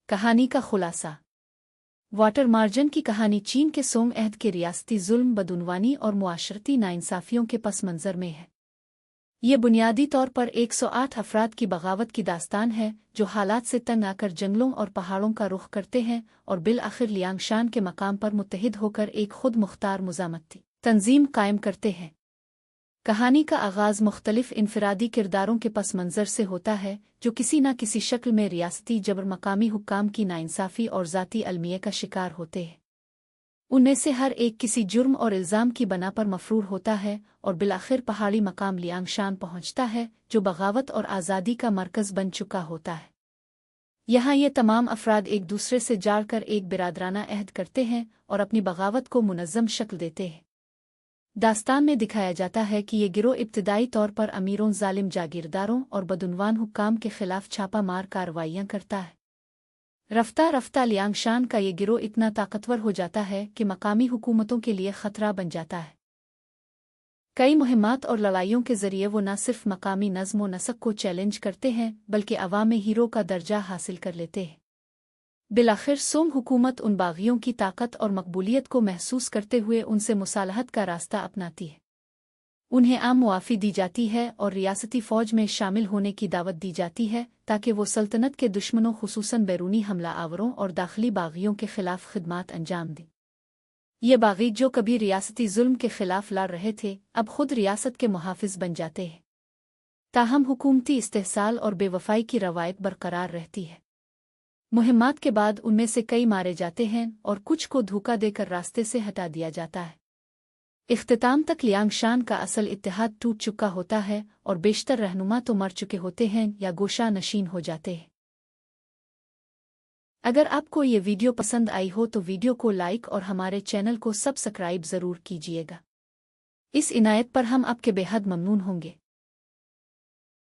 कहानी का खुलासा। वाटर मार्जन की कहानी चीन के सोंग अहद के रियासती जुल्म, बदउनवानी और मुआशरती नाइंसाफियों के पस मंज़र में है। ये बुनियादी तौर पर 108 अफराद की बगावत की दास्तान है जो हालात से तंग आकर जंगलों और पहाड़ों का रुख करते हैं और बिल आखिर लियांगशान के मकाम पर मुत्तहिद होकर एक खुद मुख्तार मुज़ामती तंजीम कायम करते हैं। कहानी का आगाज़ मुख्तलिफ इनफरादी किरदारों के पस मंज़र से होता है जो किसी न किसी शक्ल में रियासती जबर, मकामी हुक्काम की नाइंसाफ़ी और ज़ाती अलमिये का शिकार होते हैं। उनमें से हर एक किसी जुर्म और इल्ज़ाम की बना पर मफरूर होता है और बिलाखिर पहाड़ी मकाम लियांगशान पहुँचता है जो बगावत और आज़ादी का मरकज़ बन चुका होता है। यहाँ ये तमाम अफराद एक दूसरे से जाड़कर एक बिरादराना अहद करते हैं और अपनी बगावत को मुनज़्ज़म शक्ल देते हैं। दास्तान में दिखाया जाता है कि ये गिरोह इब्तिदाई तौर पर अमीरों, जालिम जागीरदारों और बदउनवान हुक्काम के खिलाफ छापा मार कार्रवाइयाँ करता है। रफ्ता रफ्ता लियांगशान का ये गिरोह इतना ताकतवर हो जाता है कि मकामी हुकूमतों के लिए खतरा बन जाता है। कई मुहिम्मात और लड़ाइयों के जरिए वो न सिर्फ मकामी नज़्म व नसक को चैलेंज करते हैं बल्कि अवाम में हीरो का दर्जा हासिल कर लेते हैं। बिलाखिर सोंग हुकूमत उन बागियों की ताकत और मकबूलियत को महसूस करते हुए उनसे मुसालहत का रास्ता अपनाती है। उन्हें आम मुआफ़ी दी जाती है और रियासती फ़ौज में शामिल होने की दावत दी जाती है ताकि वो सल्तनत के दुश्मनों, खुसूसन बैरूनी हमला आवरों और दाखिली बागियों के खिलाफ खिदमात अंजाम दें। ये बागी जो कभी रियासती जुल्म के खिलाफ लड़ रहे थे अब खुद रियासत के मुहाफ़िज़ बन जाते हैं। ताहम हुकूमती इस्तेहसाल और बेवफ़ाई की रवायत बरकरार रहती है। मुहिम्मात के बाद उनमें से कई मारे जाते हैं और कुछ को धोखा देकर रास्ते से हटा दिया जाता है। इख्तिताम तक लियांगशान का असल इत्तेहाद टूट चुका होता है और बेशतर रहनुमा तो मर चुके होते हैं या गोशा नशीन हो जाते हैं। अगर आपको ये वीडियो पसंद आई हो तो वीडियो को लाइक और हमारे चैनल को सब्सक्राइब ज़रूर कीजिएगा। इस इनायत पर हम आपके बेहद ममनून होंगे।